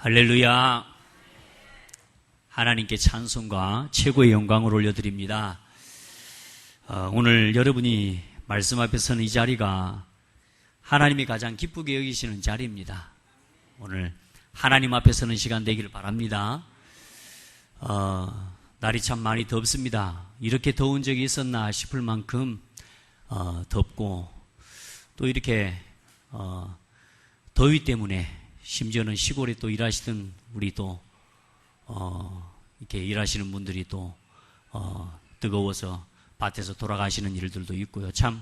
할렐루야. 하나님께 찬송과 최고의 영광을 올려드립니다. 오늘 여러분이 말씀 앞에 서는 이 자리가 하나님이 가장 기쁘게 여기시는 자리입니다. 오늘 하나님 앞에 서는 시간 되기를 바랍니다. 날이 참 많이 덥습니다. 이렇게 더운 적이 있었나 싶을 만큼 덥고, 또 이렇게 더위 때문에 심지어는 시골에 또 일하시던 우리 또 이렇게 일하시는 분들이 또 뜨거워서 밭에서 돌아가시는 일들도 있고요. 참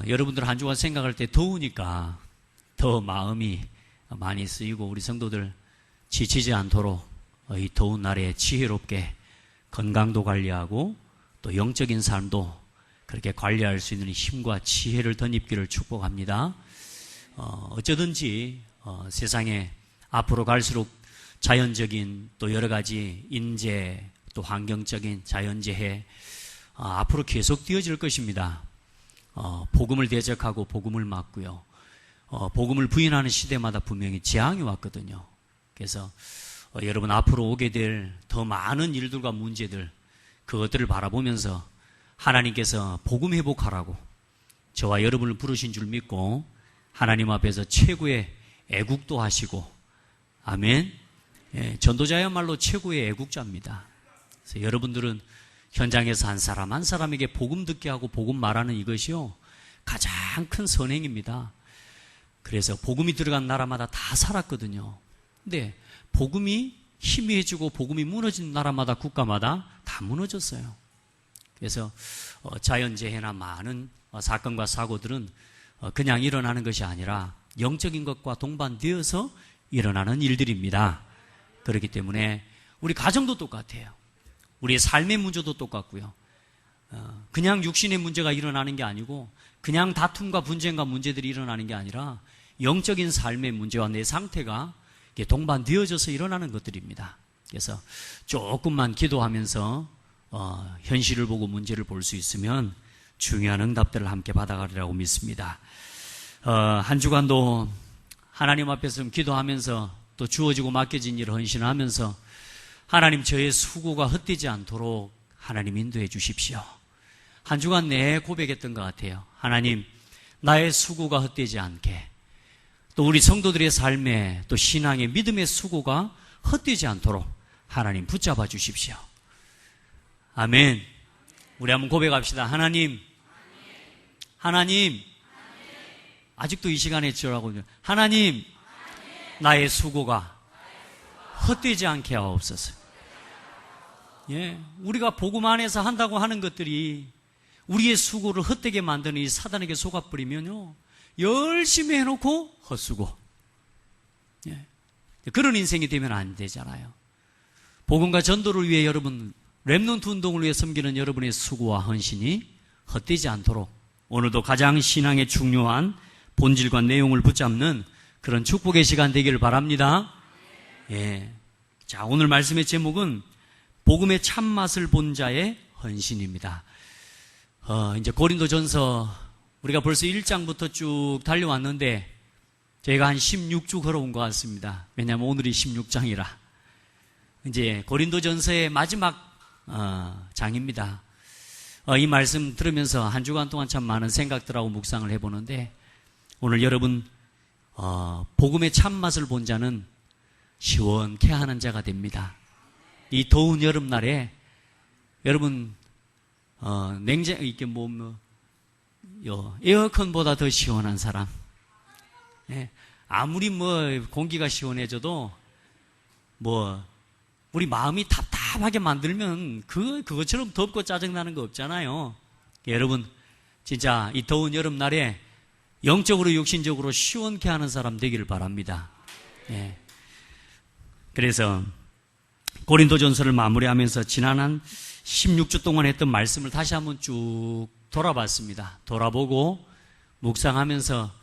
여러분들 한 주간 생각할 때 더우니까 더 마음이 많이 쓰이고, 우리 성도들 지치지 않도록 이 더운 날에 지혜롭게 건강도 관리하고 또 영적인 삶도 그렇게 관리할 수 있는 힘과 지혜를 덧입기를 축복합니다. 어쩌든지 세상에 앞으로 갈수록 자연적인 또 여러 가지 인재, 또 환경적인 자연재해 앞으로 계속 되어질 것입니다. 복음을 대적하고 복음을 막고요. 복음을 부인하는 시대마다 분명히 재앙이 왔거든요. 그래서 여러분 앞으로 오게 될 더 많은 일들과 문제들, 그것들을 바라보면서 하나님께서 복음 회복하라고 저와 여러분을 부르신 줄 믿고 하나님 앞에서 최고의 애국도 하시고, 아멘. 예, 전도자야말로 최고의 애국자입니다. 그래서 여러분들은 현장에서 한 사람 한 사람에게 복음 듣게 하고 복음 말하는 이것이요, 가장 큰 선행입니다. 그래서 복음이 들어간 나라마다 다 살았거든요. 근데 복음이 희미해지고 복음이 무너진 나라마다 국가마다 다 무너졌어요. 그래서 자연재해나 많은 사건과 사고들은 그냥 일어나는 것이 아니라 영적인 것과 동반되어서 일어나는 일들입니다. 그렇기 때문에 우리 가정도 똑같아요. 우리의 삶의 문제도 똑같고요. 그냥 육신의 문제가 일어나는 게 아니고, 그냥 다툼과 분쟁과 문제들이 일어나는 게 아니라 영적인 삶의 문제와 내 상태가 동반되어져서 일어나는 것들입니다. 그래서 조금만 기도하면서 현실을 보고 문제를 볼 수 있으면 중요한 응답들을 함께 받아가리라고 믿습니다. 한 주간도 하나님 앞에서 좀 기도하면서 또 주어지고 맡겨진 일을 헌신하면서 하나님, 저의 수고가 헛되지 않도록 하나님 인도해 주십시오. 한 주간 내 고백했던 것 같아요. 하나님, 나의 수고가 헛되지 않게, 또 우리 성도들의 삶에 또 신앙의 믿음의 수고가 헛되지 않도록 하나님 붙잡아 주십시오. 아멘. 우리 한번 고백합시다. 하나님, 아직도 이 시간에 지으라고. 하나님, 나의 수고가 헛되지 않게 하옵소서. 예, 우리가 복음 안에서 한다고 하는 것들이 우리의 수고를 헛되게 만드는 이 사단에게 속아버리면요, 열심히 해놓고 헛수고. 예, 그런 인생이 되면 안 되잖아요. 복음과 전도를 위해 여러분, 렘넌트 운동을 위해 섬기는 여러분의 수고와 헌신이 헛되지 않도록 오늘도 가장 신앙에 중요한 본질과 내용을 붙잡는 그런 축복의 시간 되기를 바랍니다. 예. 자, 오늘 말씀의 제목은 복음의 참맛을 본 자의 헌신입니다. 이제 고린도전서 우리가 벌써 1장부터 쭉 달려왔는데 저희가 한 16주 걸어온 것 같습니다. 왜냐하면 오늘이 16장이라. 이제 고린도전서의 마지막 장입니다. 이 말씀 들으면서 한 주간 동안 참 많은 생각들하고 묵상을 해보는데, 오늘 여러분 복음의 참맛을 본 자는 시원케 하는 자가 됩니다. 이 더운 여름날에 여러분 냉장 이렇게 에어컨보다 더 시원한 사람, 예, 아무리 공기가 시원해져도 우리 마음이 답답하게 만들면 그것처럼 덥고 짜증나는 거 없잖아요. 여러분 진짜 이 더운 여름날에 영적으로 육신적으로 시원케 하는 사람 되기를 바랍니다. 예. 그래서 고린도전서를 마무리하면서 지난 한 16주 동안 했던 말씀을 다시 한번 쭉 돌아봤습니다. 돌아보고 묵상하면서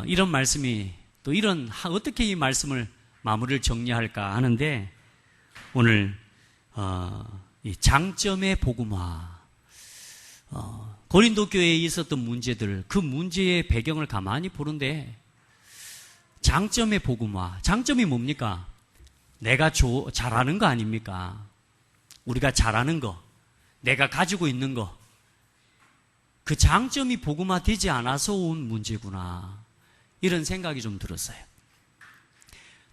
이런 말씀이 또 어떻게 이 말씀을 마무리를 정리할까 하는데, 오늘 이 장점의 복음화, 고린도 교회에 있었던 문제들, 그 문제의 배경을 가만히 보는데 장점의 복음화. 장점이 뭡니까? 내가 잘하는 거 아닙니까? 우리가 잘하는 거, 내가 가지고 있는 거, 그 장점이 복음화 되지 않아서 온 문제구나, 이런 생각이 좀 들었어요.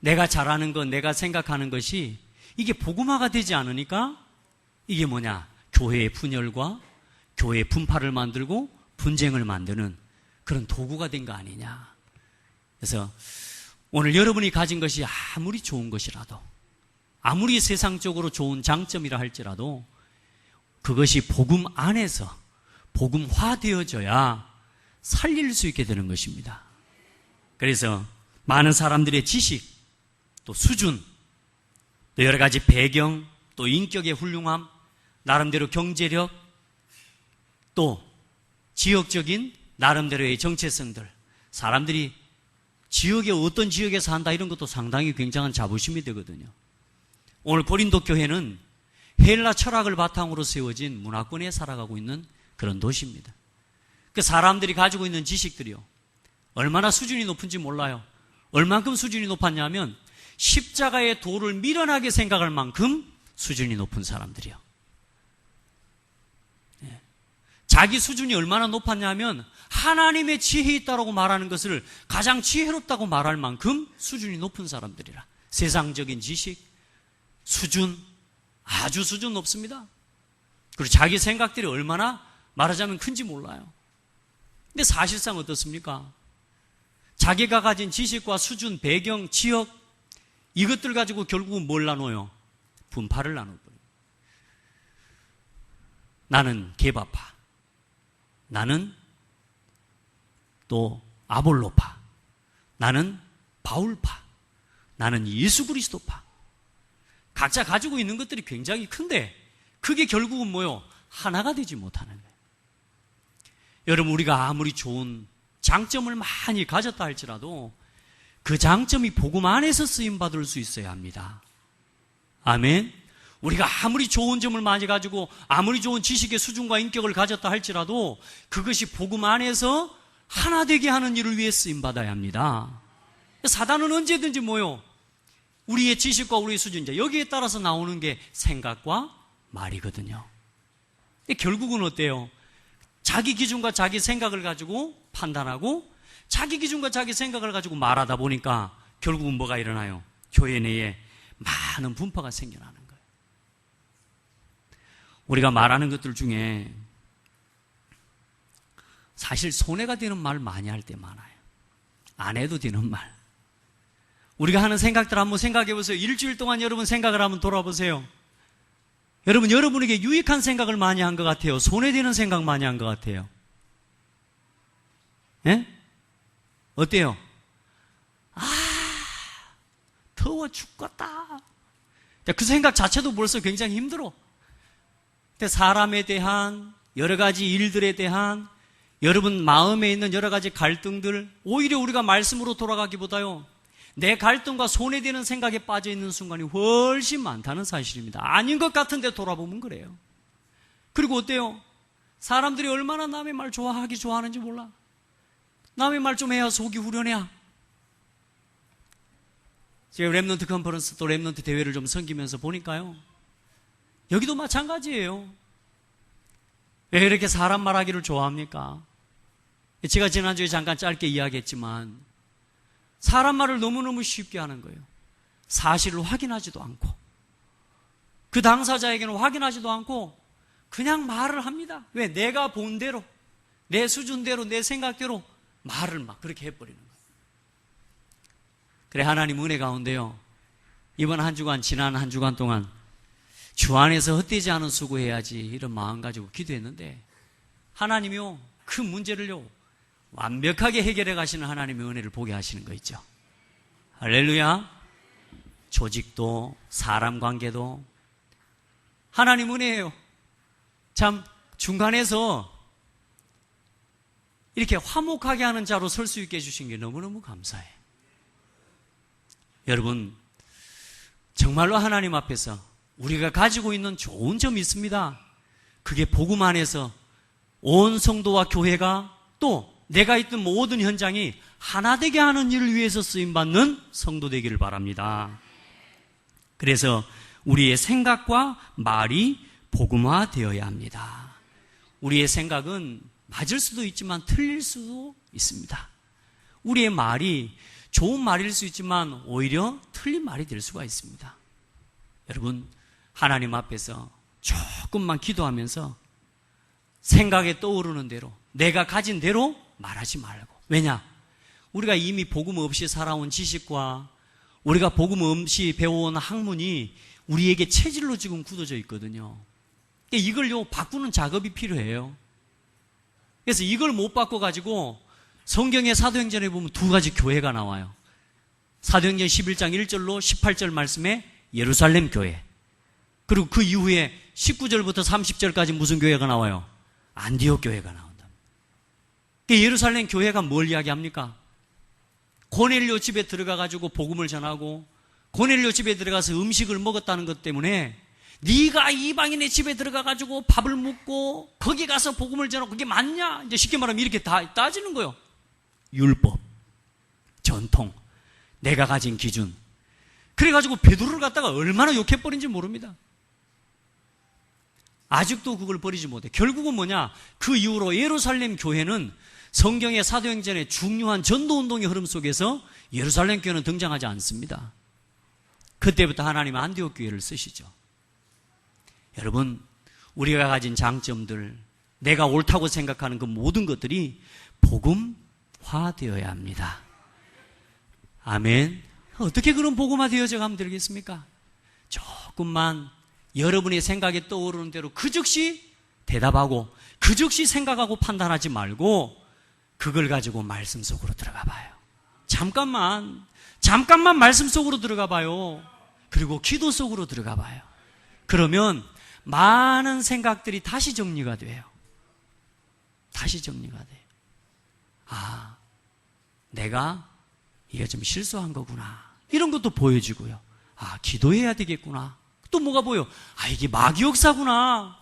내가 잘하는 것, 내가 생각하는 것이 이게 복음화가 되지 않으니까 이게 뭐냐? 교회의 분열과 교회의 분파를 만들고 분쟁을 만드는 그런 도구가 된 거 아니냐. 그래서 오늘 여러분이 가진 것이 아무리 좋은 것이라도, 아무리 세상적으로 좋은 장점이라 할지라도 그것이 복음 안에서 복음화되어져야 살릴 수 있게 되는 것입니다. 그래서 많은 사람들의 지식, 또 수준, 또 여러 가지 배경, 또 인격의 훌륭함, 나름대로 경제력, 또 지역적인 나름대로의 정체성들, 사람들이 지역에 어떤 지역에 산다 이런 것도 상당히 굉장한 자부심이 되거든요. 오늘 고린도 교회는 헬라 철학을 바탕으로 세워진 문화권에 살아가고 있는 그런 도시입니다. 그 사람들이 가지고 있는 지식들이요, 얼마나 수준이 높은지 몰라요. 얼만큼 수준이 높았냐면 십자가의 도를 미련하게 생각할 만큼 수준이 높은 사람들이요. 자기 수준이 얼마나 높았냐면 하나님의 지혜 있다고 말하는 것을 가장 지혜롭다고 말할 만큼 수준이 높은 사람들이라. 세상적인 지식, 수준, 아주 수준 높습니다. 그리고 자기 생각들이 얼마나 말하자면 큰지 몰라요. 근데 사실상 어떻습니까? 자기가 가진 지식과 수준, 배경, 지역, 이것들 가지고 결국은 뭘 나눠요? 분파를 나눠버려요. 나는 게바파, 나는 또 아볼로파, 나는 바울파, 나는 예수 그리스도파. 각자 가지고 있는 것들이 굉장히 큰데 그게 결국은 뭐요? 하나가 되지 못하는 거예요. 여러분, 우리가 아무리 좋은 장점을 많이 가졌다 할지라도 그 장점이 복음 안에서 쓰임받을 수 있어야 합니다. 아멘. 우리가 아무리 좋은 점을 많이 가지고 아무리 좋은 지식의 수준과 인격을 가졌다 할지라도 그것이 복음 안에서 하나 되게 하는 일을 위해 쓰임받아야 합니다. 사단은 언제든지 뭐요? 우리의 지식과 우리의 수준, 여기에 따라서 나오는 게 생각과 말이거든요. 결국은 어때요? 자기 기준과 자기 생각을 가지고 판단하고 자기 기준과 자기 생각을 가지고 말하다 보니까 결국은 뭐가 일어나요? 교회 내에 많은 분파가 생겨나는 거예요. 우리가 말하는 것들 중에 사실 손해가 되는 말 많이 할 때 많아요. 안 해도 되는 말. 우리가 하는 생각들 한번 생각해 보세요. 일주일 동안 여러분 생각을 한번 돌아보세요. 여러분에게 유익한 생각을 많이 한 것 같아요? 손해되는 생각 많이 한 것 같아요? 예? 어때요? 더워 죽겠다. 그 생각 자체도 벌써 굉장히 힘들어. 근데 사람에 대한 여러 가지 일들에 대한 여러분 마음에 있는 여러 가지 갈등들, 오히려 우리가 말씀으로 돌아가기보다요, 내 갈등과 손해되는 생각에 빠져 있는 순간이 훨씬 많다는 사실입니다. 아닌 것 같은데 돌아보면 그래요. 그리고 어때요? 사람들이 얼마나 남의 말 좋아하는지 몰라. 남의 말 좀 해야 속이 후련해야. 제가 랩넌트 컨퍼런스 또 랩넌트 대회를 좀 섬기면서 보니까요, 여기도 마찬가지예요. 왜 이렇게 사람 말하기를 좋아합니까? 제가 지난주에 잠깐 짧게 이야기했지만 사람 말을 너무너무 쉽게 하는 거예요. 사실을 확인하지도 않고 그 당사자에게는 확인하지도 않고 그냥 말을 합니다. 왜? 내가 본 대로, 내 수준대로, 내 생각대로 말을 막 그렇게 해버리는 거예요. 그래, 하나님 은혜 가운데요, 이번 한 주간, 지난 한 주간 동안 주 안에서 헛되지 않은 수고해야지 이런 마음 가지고 기도했는데 하나님이요, 그 문제를요 완벽하게 해결해 가시는 하나님의 은혜를 보게 하시는 거 있죠. 할렐루야. 조직도 사람 관계도 하나님 은혜예요. 참 중간에서 이렇게 화목하게 하는 자로 설 수 있게 해주신 게 너무너무 감사해요. 여러분, 정말로 하나님 앞에서 우리가 가지고 있는 좋은 점이 있습니다. 그게 복음 안에서 온 성도와 교회가 또 내가 있던 모든 현장이 하나 되게 하는 일을 위해서 쓰임받는 성도 되기를 바랍니다. 그래서 우리의 생각과 말이 복음화되어야 합니다. 우리의 생각은 맞을 수도 있지만 틀릴 수도 있습니다. 우리의 말이 좋은 말일 수 있지만 오히려 틀린 말이 될 수가 있습니다. 여러분, 하나님 앞에서 조금만 기도하면서 생각에 떠오르는 대로, 내가 가진 대로 말하지 말고. 왜냐? 우리가 이미 복음 없이 살아온 지식과 우리가 복음 없이 배워온 학문이 우리에게 체질로 지금 굳어져 있거든요. 이걸요 바꾸는 작업이 필요해요. 그래서 이걸 못 바꿔가지고 성경의 사도행전에 보면 두 가지 교회가 나와요. 사도행전 11장 1절로 18절 말씀에 예루살렘 교회, 그리고 그 이후에 19절부터 30절까지 무슨 교회가 나와요? 안디옥 교회가 나온다. 예루살렘 교회가 뭘 이야기합니까? 고넬료 집에 들어가가지고 복음을 전하고 고넬료 집에 들어가서 음식을 먹었다는 것 때문에 네가 이방인의 집에 들어가가지고 밥을 먹고 거기 가서 복음을 전하고 그게 맞냐? 이제 쉽게 말하면 이렇게 다 따지는 거예요. 율법, 전통, 내가 가진 기준. 그래가지고 베드로를 갖다가 얼마나 욕해버린지 모릅니다. 아직도 그걸 버리지 못해. 결국은 뭐냐? 그 이후로 예루살렘 교회는 성경의 사도행전의 중요한 전도운동의 흐름 속에서 예루살렘 교회는 등장하지 않습니다. 그때부터 하나님은 안디옥 교회를 쓰시죠. 여러분, 우리가 가진 장점들, 내가 옳다고 생각하는 그 모든 것들이 복음화되어야 합니다. 아멘. 어떻게 그런 복음화되어져 가면 되겠습니까? 조금만 여러분의 생각에 떠오르는 대로 그 즉시 대답하고 그 즉시 생각하고 판단하지 말고 그걸 가지고 말씀 속으로 들어가 봐요. 잠깐만 말씀 속으로 들어가 봐요. 그리고 기도 속으로 들어가 봐요. 그러면 많은 생각들이 다시 정리가 돼요. 다시 정리가 돼요. 아, 내가 이게 좀 실수한 거구나. 이런 것도 보여지고요. 아, 기도해야 되겠구나. 또 뭐가 보여? 아, 이게 마귀 역사구나.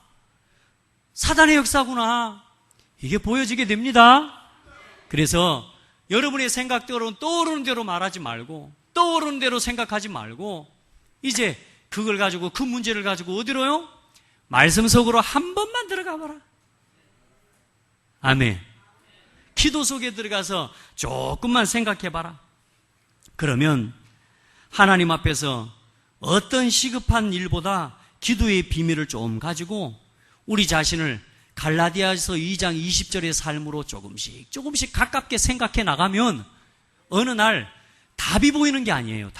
사단의 역사구나. 이게 보여지게 됩니다. 그래서 여러분의 생각대로는 떠오르는 대로 말하지 말고 떠오르는 대로 생각하지 말고 이제 그걸 가지고 그 문제를 가지고 어디로요? 말씀 속으로 한 번만 들어가 봐라. 아멘. 기도 속에 들어가서 조금만 생각해 봐라. 그러면 하나님 앞에서 어떤 시급한 일보다 기도의 비밀을 좀 가지고 우리 자신을 갈라디아서 2장 20절의 삶으로 조금씩 가깝게 생각해 나가면 어느 날 답이 보이는 게 아니에요.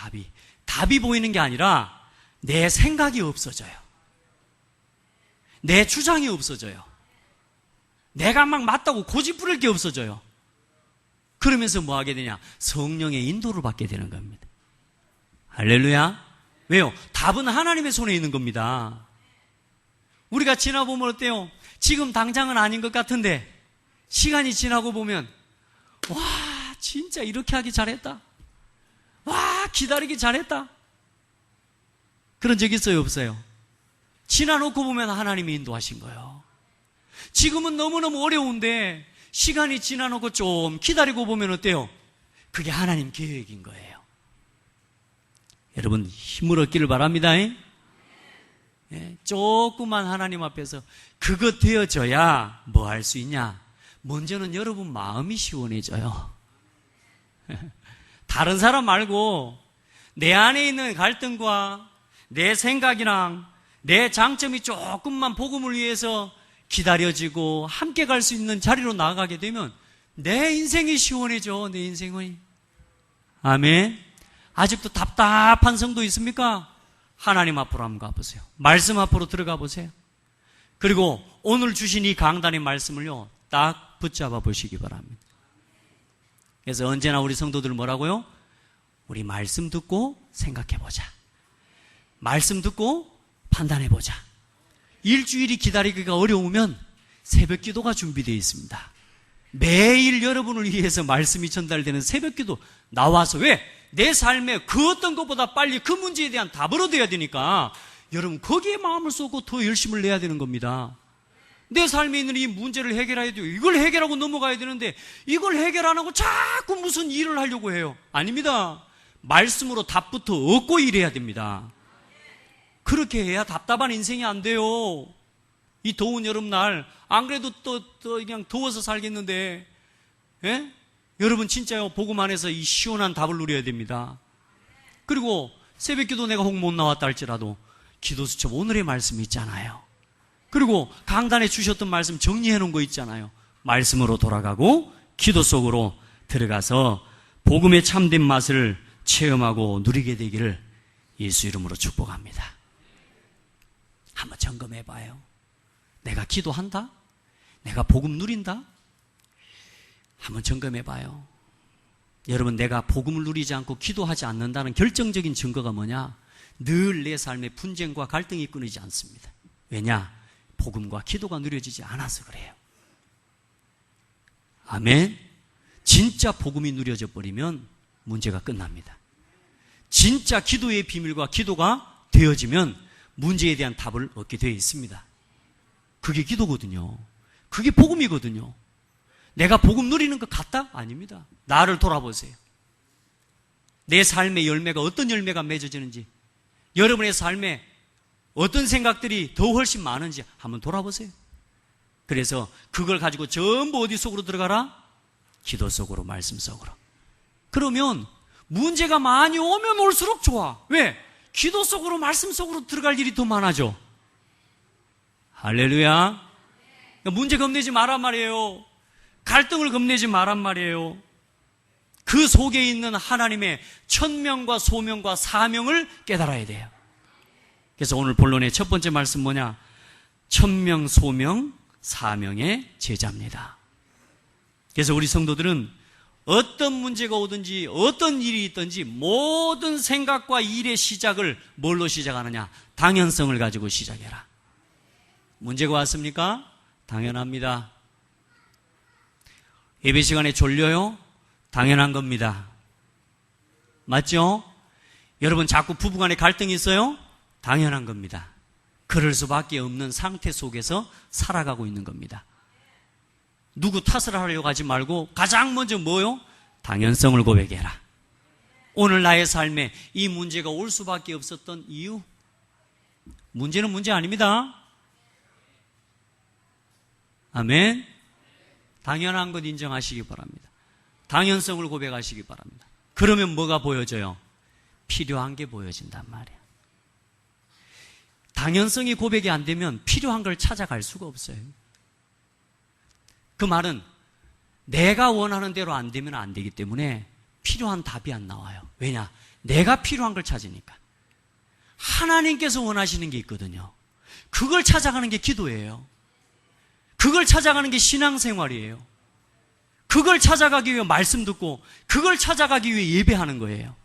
답이 보이는 게 아니라 내 생각이 없어져요. 내 주장이 없어져요. 내가 막 맞다고 고집 부릴 게 없어져요. 그러면서 뭐 하게 되냐? 성령의 인도를 받게 되는 겁니다. 할렐루야. 왜요? 답은 하나님의 손에 있는 겁니다. 우리가 지나보면 어때요? 지금 당장은 아닌 것 같은데 시간이 지나고 보면 와, 진짜 이렇게 하기 잘했다. 와, 기다리기 잘했다. 그런 적 있어요? 없어요? 지나놓고 보면 하나님이 인도하신 거예요. 지금은 너무너무 어려운데 시간이 지나놓고 좀 기다리고 보면 어때요? 그게 하나님 계획인 거예요. 여러분, 힘을 얻기를 바랍니다. 예, 조금만 하나님 앞에서 그것 되어져야 뭐 할 수 있냐? 먼저는 여러분 마음이 시원해져요. 다른 사람 말고 내 안에 있는 갈등과 내 생각이랑 내 장점이 조금만 복음을 위해서 기다려지고 함께 갈 수 있는 자리로 나아가게 되면 내 인생이 시원해져. 내 인생이. 아멘. 아직도 답답한 성도 있습니까? 하나님 앞으로 한번 가보세요. 말씀 앞으로 들어가 보세요. 그리고 오늘 주신 이 강단의 말씀을요 딱 붙잡아 보시기 바랍니다. 그래서 언제나 우리 성도들 뭐라고요? 우리 말씀 듣고 생각해보자. 말씀 듣고 판단해보자. 일주일이 기다리기가 어려우면 새벽 기도가 준비되어 있습니다. 매일 여러분을 위해서 말씀이 전달되는 새벽 기도 나와서 왜? 내 삶에 그 어떤 것보다 빨리 그 문제에 대한 답을 얻어야 되니까 여러분 거기에 마음을 쏟고 더 열심을 내야 되는 겁니다. 내 삶에 있는 이 문제를 해결해야 돼요. 이걸 해결하고 넘어가야 되는데 이걸 해결 안 하고 자꾸 무슨 일을 하려고 해요. 아닙니다. 말씀으로 답부터 얻고 일해야 됩니다. 그렇게 해야 답답한 인생이 안 돼요. 이 더운 여름날 안 그래도 또 그냥 더워서 살겠는데, 예? 여러분 진짜요, 복음 안에서 이 시원한 답을 누려야 됩니다. 그리고 새벽기도 내가 혹 못 나왔다 할지라도 기도수첩 오늘의 말씀이 있잖아요. 그리고 강단에 주셨던 말씀 정리해 놓은 거 있잖아요. 말씀으로 돌아가고 기도 속으로 들어가서 복음의 참된 맛을 체험하고 누리게 되기를 예수 이름으로 축복합니다. 한번 점검해 봐요. 내가 기도한다? 내가 복음 누린다? 한번 점검해 봐요. 여러분, 내가 복음을 누리지 않고 기도하지 않는다는 결정적인 증거가 뭐냐? 늘 내 삶에 분쟁과 갈등이 끊이지 않습니다. 왜냐? 복음과 기도가 누려지지 않아서 그래요. 아멘. 진짜 복음이 누려져 버리면 문제가 끝납니다. 진짜 기도의 비밀과 기도가 되어지면 문제에 대한 답을 얻게 되어 있습니다. 그게 기도거든요. 그게 복음이거든요. 내가 복음 누리는 것 같다? 아닙니다. 나를 돌아보세요. 내 삶의 열매가 어떤 열매가 맺어지는지, 여러분의 삶에 어떤 생각들이 더 훨씬 많은지 한번 돌아보세요. 그래서 그걸 가지고 전부 어디 속으로 들어가라? 기도 속으로, 말씀 속으로. 그러면 문제가 많이 오면 올수록 좋아. 왜? 기도 속으로, 말씀 속으로 들어갈 일이 더 많아져. 할렐루야. 문제 겁내지 마란 말이에요. 갈등을 겁내지 마란 말이에요. 그 속에 있는 하나님의 천명과 소명과 사명을 깨달아야 돼요. 그래서 오늘 본론의 첫 번째 말씀 뭐냐? 천명, 소명, 사명의 제자입니다. 그래서 우리 성도들은 어떤 문제가 오든지 어떤 일이 있든지 모든 생각과 일의 시작을 뭘로 시작하느냐? 당연성을 가지고 시작해라. 문제가 왔습니까? 당연합니다. 예배 시간에 졸려요? 당연한 겁니다. 맞죠? 여러분 자꾸 부부간에 갈등이 있어요? 당연한 겁니다. 그럴 수밖에 없는 상태 속에서 살아가고 있는 겁니다. 누구 탓을 하려고 하지 말고 가장 먼저 뭐요? 당연성을 고백해라. 오늘 나의 삶에 이 문제가 올 수밖에 없었던 이유? 문제는 문제 아닙니다. 아멘. 당연한 것 인정하시기 바랍니다. 당연성을 고백하시기 바랍니다. 그러면 뭐가 보여져요? 필요한 게 보여진단 말이에요. 당연성이 고백이 안 되면 필요한 걸 찾아갈 수가 없어요. 그 말은 내가 원하는 대로 안 되면 안 되기 때문에 필요한 답이 안 나와요. 왜냐? 내가 필요한 걸 찾으니까. 하나님께서 원하시는 게 있거든요. 그걸 찾아가는 게 기도예요. 그걸 찾아가는 게 신앙생활이에요. 그걸 찾아가기 위해 말씀 듣고 그걸 찾아가기 위해 예배하는 거예요.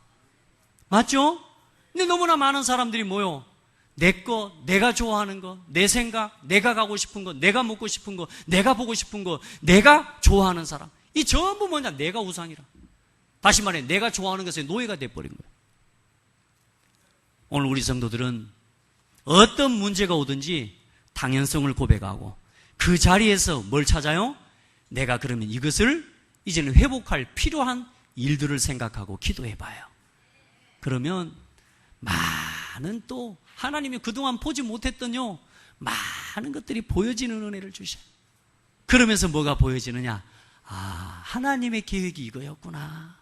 맞죠? 근데 너무나 많은 사람들이 뭐요? 내 거, 내가 좋아하는 거, 내 생각, 내가 가고 싶은 거, 내가 먹고 싶은 거, 내가 보고 싶은 거, 내가 좋아하는 사람. 이 전부 뭐냐? 내가 우상이라. 다시 말해, 내가 좋아하는 것에 노예가 돼버린 거예요. 오늘 우리 성도들은 어떤 문제가 오든지 당연성을 고백하고 그 자리에서 뭘 찾아요? 내가 그러면 이것을 이제는 회복할 필요한 일들을 생각하고 기도해봐요. 그러면 많은 또 하나님이 그동안 보지 못했던요 많은 것들이 보여지는 은혜를 주셔요. 그러면서 뭐가 보여지느냐? 아, 하나님의 계획이 이거였구나.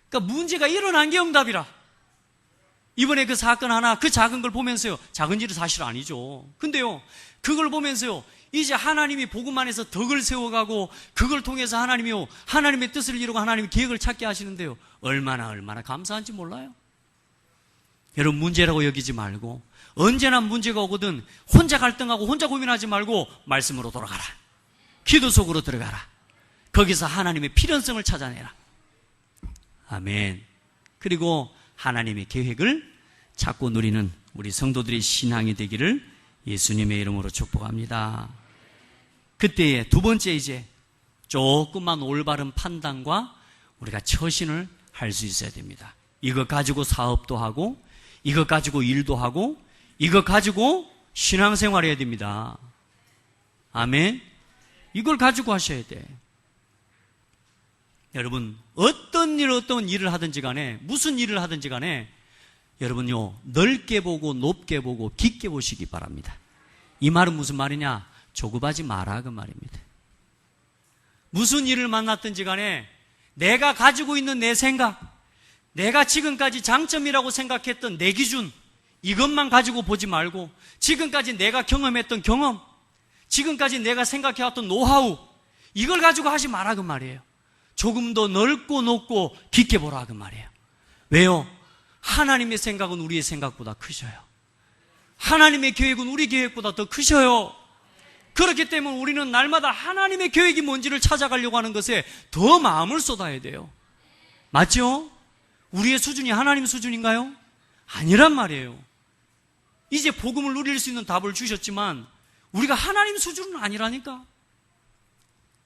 그러니까 문제가 일어난 게 응답이라. 이번에 그 사건 하나, 그 작은 걸 보면서요, 작은 일은 사실 아니죠. 근데요, 그걸 보면서요, 이제 하나님이 복음 안에서 덕을 세워가고 그걸 통해서 하나님이요, 하나님의 뜻을 이루고 하나님의 계획을 찾게 하시는데요, 얼마나 감사한지 몰라요. 여러분, 문제라고 여기지 말고 언제나 문제가 오거든 혼자 갈등하고 혼자 고민하지 말고 말씀으로 돌아가라. 기도 속으로 들어가라. 거기서 하나님의 필연성을 찾아내라. 아멘. 그리고 하나님의 계획을 찾고 누리는 우리 성도들의 신앙이 되기를 예수님의 이름으로 축복합니다. 그때에 두 번째, 이제 조금만 올바른 판단과 우리가 처신을 할 수 있어야 됩니다. 이것 가지고 사업도 하고, 이것 가지고 일도 하고, 이것 가지고 신앙생활 해야 됩니다. 아멘. 이걸 가지고 하셔야 돼. 여러분, 어떤 일을 하든지 간에, 무슨 일을 하든지 간에, 여러분요, 넓게 보고, 높게 보고, 깊게 보시기 바랍니다. 이 말은 무슨 말이냐? 조급하지 마라, 그 말입니다. 무슨 일을 만났든지 간에, 내가 가지고 있는 내 생각, 내가 지금까지 장점이라고 생각했던 내 기준, 이것만 가지고 보지 말고, 지금까지 내가 경험했던 경험, 지금까지 내가 생각해왔던 노하우, 이걸 가지고 하지 마라, 그 말이에요. 조금 더 넓고 높고 깊게 보라, 그 말이에요. 왜요? 하나님의 생각은 우리의 생각보다 크셔요. 하나님의 계획은 우리 계획보다 더 크셔요. 그렇기 때문에 우리는 날마다 하나님의 계획이 뭔지를 찾아가려고 하는 것에 더 마음을 쏟아야 돼요. 맞죠? 우리의 수준이 하나님 수준인가요? 아니란 말이에요. 이제 복음을 누릴 수 있는 답을 주셨지만 우리가 하나님 수준은 아니라니까.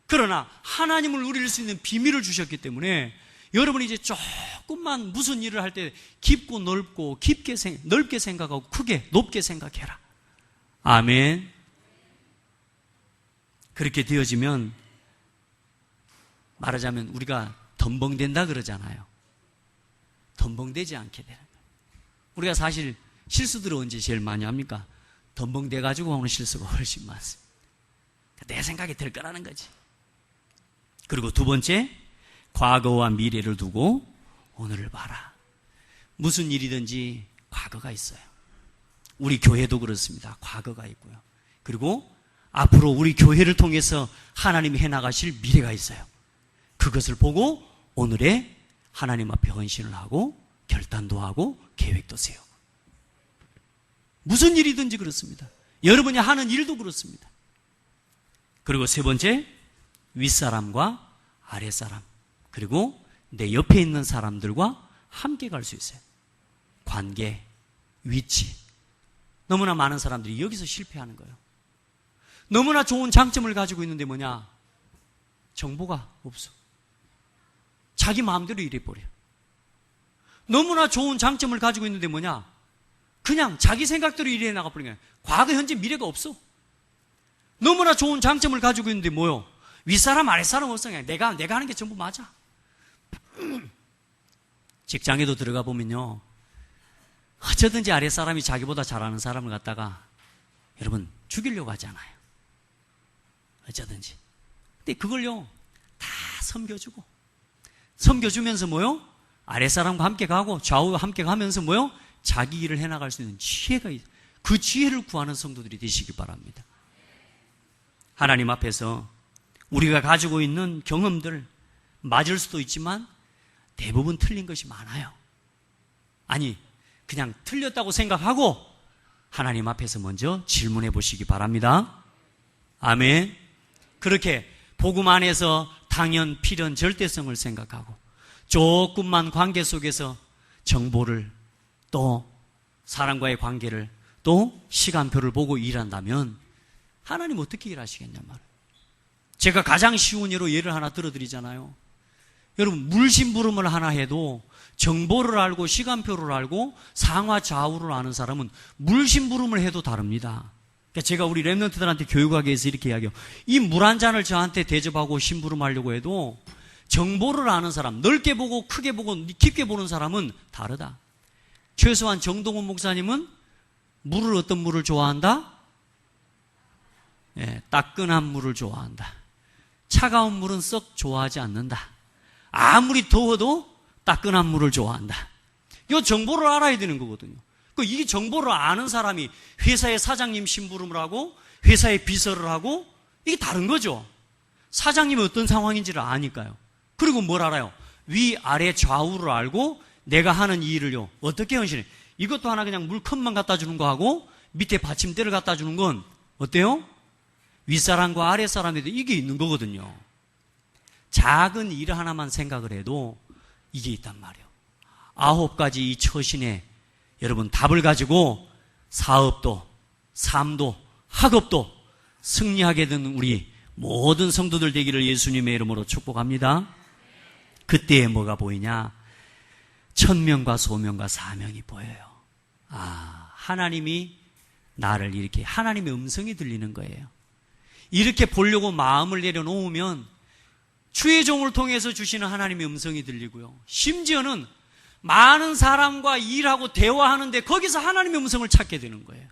그러나 하나님을 누릴 수 있는 비밀을 주셨기 때문에 여러분이 이제 조금만 무슨 일을 할 때 깊고 넓고 넓게 생각하고 크게 높게 생각해라. 아멘. 그렇게 되어지면 말하자면 우리가 덤벙된다 그러잖아요. 덤벙되지 않게 되는 거예요. 우리가 사실 실수들을 언제 제일 많이 합니까? 덤벙돼가지고 하는 실수가 훨씬 많습니다. 내 생각이 될 거라는 거지. 그리고 두 번째, 과거와 미래를 두고 오늘을 봐라. 무슨 일이든지 과거가 있어요. 우리 교회도 그렇습니다. 과거가 있고요. 그리고 앞으로 우리 교회를 통해서 하나님이 해나가실 미래가 있어요. 그것을 보고 오늘의 하나님 앞에 헌신을 하고 결단도 하고 계획도 세우고. 무슨 일이든지 그렇습니다. 여러분이 하는 일도 그렇습니다. 그리고 세 번째, 윗사람과 아랫사람, 그리고 내 옆에 있는 사람들과 함께 갈 수 있어요. 관계, 위치. 너무나 많은 사람들이 여기서 실패하는 거예요. 너무나 좋은 장점을 가지고 있는데 뭐냐? 정보가 없어. 자기 마음대로 일해버려. 너무나 좋은 장점을 가지고 있는데 뭐냐? 그냥 자기 생각대로 일해 나가버린 거야. 과거, 현재, 미래가 없어. 너무나 좋은 장점을 가지고 있는데 뭐요? 윗사람, 아랫사람 없어. 그냥 내가 하는 게 전부 맞아. 직장에도 들어가 보면요, 어쩌든지 아랫사람이 자기보다 잘하는 사람을 갖다가 여러분 죽이려고 하잖아요. 어쩌든지. 근데 그걸요 다 섬겨주면서 뭐요? 아랫사람과 함께 가고 좌우와 함께 가면서 뭐요? 자기 일을 해나갈 수 있는 지혜가 있어요. 그 지혜를 구하는 성도들이 되시기 바랍니다. 하나님 앞에서 우리가 가지고 있는 경험들 맞을 수도 있지만 대부분 틀린 것이 많아요. 아니, 그냥 틀렸다고 생각하고 하나님 앞에서 먼저 질문해 보시기 바랍니다. 아멘. 그렇게 복음 안에서 당연, 필연, 절대성을 생각하고 조금만 관계 속에서 정보를 또 사람과의 관계를 또 시간표를 보고 일한다면 하나님 어떻게 일하시겠냐 말이에요. 제가 가장 쉬운 예를 하나 들어드리잖아요. 여러분, 물심부름을 하나 해도 정보를 알고 시간표를 알고 상하 좌우를 아는 사람은 물심부름을 해도 다릅니다. 그러니까 제가 우리 랩런트들한테 교육하기 위해서 이렇게 이야기해요. 이 물 한 잔을 저한테 대접하고 심부름하려고 해도 정보를 아는 사람, 넓게 보고 크게 보고 깊게 보는 사람은 다르다. 최소한 정동원 목사님은 어떤 물을 좋아한다? 따끈한 물을 좋아한다. 차가운 물은 썩 좋아하지 않는다. 아무리 더워도 따끈한 물을 좋아한다. 이 정보를 알아야 되는 거거든요. 이 정보를 아는 사람이 회사의 사장님 심부름을 하고 회사의 비서를 하고 이게 다른 거죠. 사장님이 어떤 상황인지를 아니까요. 그리고 뭘 알아요? 위, 아래, 좌우를 알고 내가 하는 이 일을요 어떻게 헌신해? 이것도 하나 그냥 물컵만 갖다 주는 거하고 밑에 받침대를 갖다 주는 건 어때요? 윗사람과 아랫사람에도 이게 있는 거거든요. 작은 일 하나만 생각을 해도 이게 있단 말이에요. 9가지 이 처신에 여러분 답을 가지고 사업도, 삶도, 학업도 승리하게 되는 우리 모든 성도들 되기를 예수님의 이름으로 축복합니다. 그때에 뭐가 보이냐? 천명과 소명과 사명이 보여요. 하나님이 나를 이렇게 하나님의 음성이 들리는 거예요. 이렇게 보려고 마음을 내려놓으면 주의 종을 통해서 주시는 하나님의 음성이 들리고요. 심지어는 많은 사람과 일하고 대화하는데 거기서 하나님의 음성을 찾게 되는 거예요.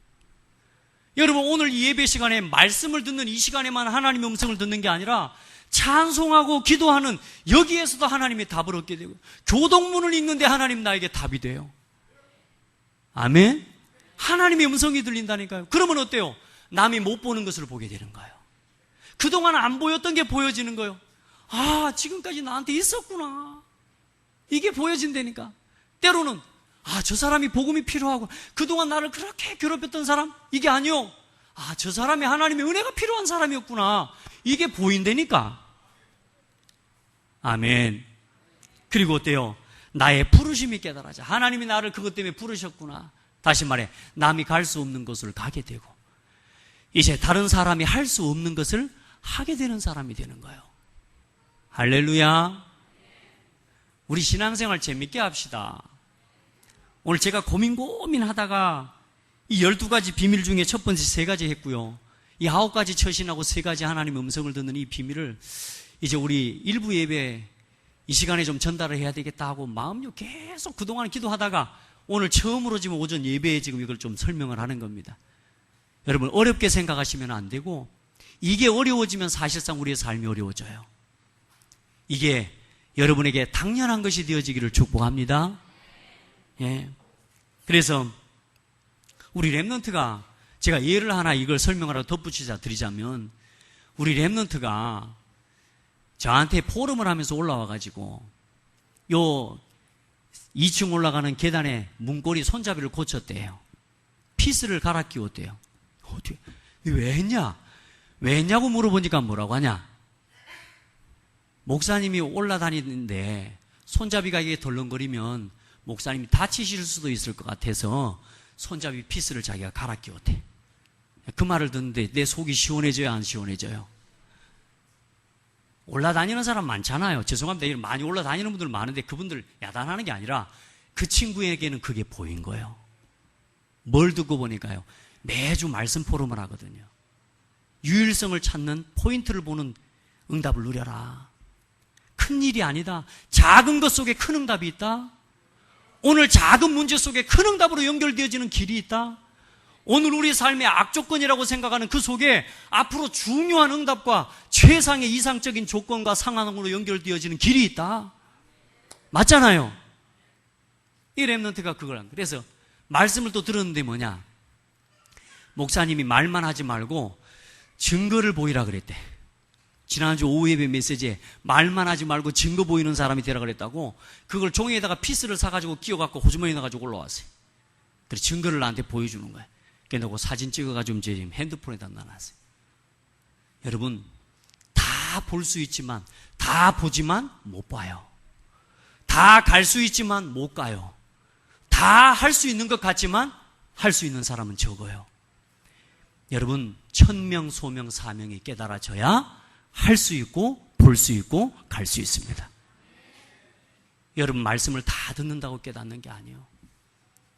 여러분, 오늘 이 예배 시간에 말씀을 듣는 이 시간에만 하나님의 음성을 듣는 게 아니라 찬송하고 기도하는 여기에서도 하나님의 답을 얻게 되고, 교동문을 읽는데 하나님 나에게 답이 돼요. 아멘? 하나님의 음성이 들린다니까요. 그러면 어때요? 남이 못 보는 것을 보게 되는 거예요. 그동안 안 보였던 게 보여지는 거예요. 아, 지금까지 나한테 있었구나. 이게 보여진다니까. 때로는 저 사람이 복음이 필요하고 그동안 나를 그렇게 괴롭혔던 사람, 이게 아니요. 저 사람이 하나님의 은혜가 필요한 사람이었구나. 이게 보인다니까. 아멘. 그리고 어때요? 나의 부르심이 깨달아져. 하나님이 나를 그것 때문에 부르셨구나. 다시 말해, 남이 갈 수 없는 곳을 가게 되고, 이제 다른 사람이 할 수 없는 것을 하게 되는 사람이 되는 거예요. 할렐루야. 우리 신앙생활 재밌게 합시다. 오늘 제가 고민하다가 이 12가지 비밀 중에 첫 번째 3가지 했고요. 이 9가지 처신하고 3가지 하나님의 음성을 듣는 이 비밀을 이제 우리 일부 예배 이 시간에 좀 전달을 해야 되겠다 하고 마음요 계속 그동안 기도하다가 오늘 처음으로 지금 오전 예배에 지금 이걸 좀 설명을 하는 겁니다. 여러분, 어렵게 생각하시면 안 되고, 이게 어려워지면 사실상 우리의 삶이 어려워져요. 이게 여러분에게 당연한 것이 되어지기를 축복합니다. 예. 그래서 우리 렘넌트가, 제가 예를 하나 이걸 설명하라고 덧붙이자 드리자면, 우리 렘넌트가 저한테 포럼을 하면서 올라와가지고 요 2층 올라가는 계단에 문고리 손잡이를 고쳤대요. 피스를 갈아 끼웠대요. 어떻게, 왜 했냐? 왜 했냐고 물어보니까 뭐라고 하냐? 목사님이 올라다니는데 손잡이가 이게 덜렁거리면 목사님이 다치실 수도 있을 것 같아서 손잡이 피스를 자기가 갈아 끼웠대. 그 말을 듣는데 내 속이 시원해져요, 안 시원해져요? 올라다니는 사람 많잖아요. 죄송합니다. 많이 올라다니는 분들 많은데 그분들 야단하는 게 아니라 그 친구에게는 그게 보인 거예요. 뭘 듣고 보니까요, 매주 말씀 포럼을 하거든요. 유일성을 찾는 포인트를 보는 응답을 누려라. 큰 일이 아니다. 작은 것 속에 큰 응답이 있다. 오늘 작은 문제 속에 큰 응답으로 연결되어지는 길이 있다. 오늘 우리 삶의 악조건이라고 생각하는 그 속에 앞으로 중요한 응답과 최상의 이상적인 조건과 상황으로 연결되어지는 길이 있다. 맞잖아요. 이 렘넌트가 그걸 한 거예요. 그래서 말씀을 또 들었는데 뭐냐, 목사님이 말만 하지 말고 증거를 보이라 그랬대. 지난주 오후 예배 메시지에 말만 하지 말고 증거 보이는 사람이 되라 그랬다고, 그걸 종이에다가 피스를 사가지고 끼워갖고 호주머니에 넣어가지고 올라왔어요. 그래서 증거를 나한테 보여주는 거예요. 그래놓고 사진 찍어가지고 지금 핸드폰에다 놔놨어요. 여러분, 다 볼 수 있지만, 다 보지만 못 봐요. 다 갈 수 있지만 못 가요. 다 할 수 있는 것 같지만 할 수 있는 사람은 적어요. 여러분, 천명, 소명, 사명이 깨달아져야 할 수 있고 볼 수 있고 갈 수 있습니다. 여러분, 말씀을 다 듣는다고 깨닫는 게 아니에요.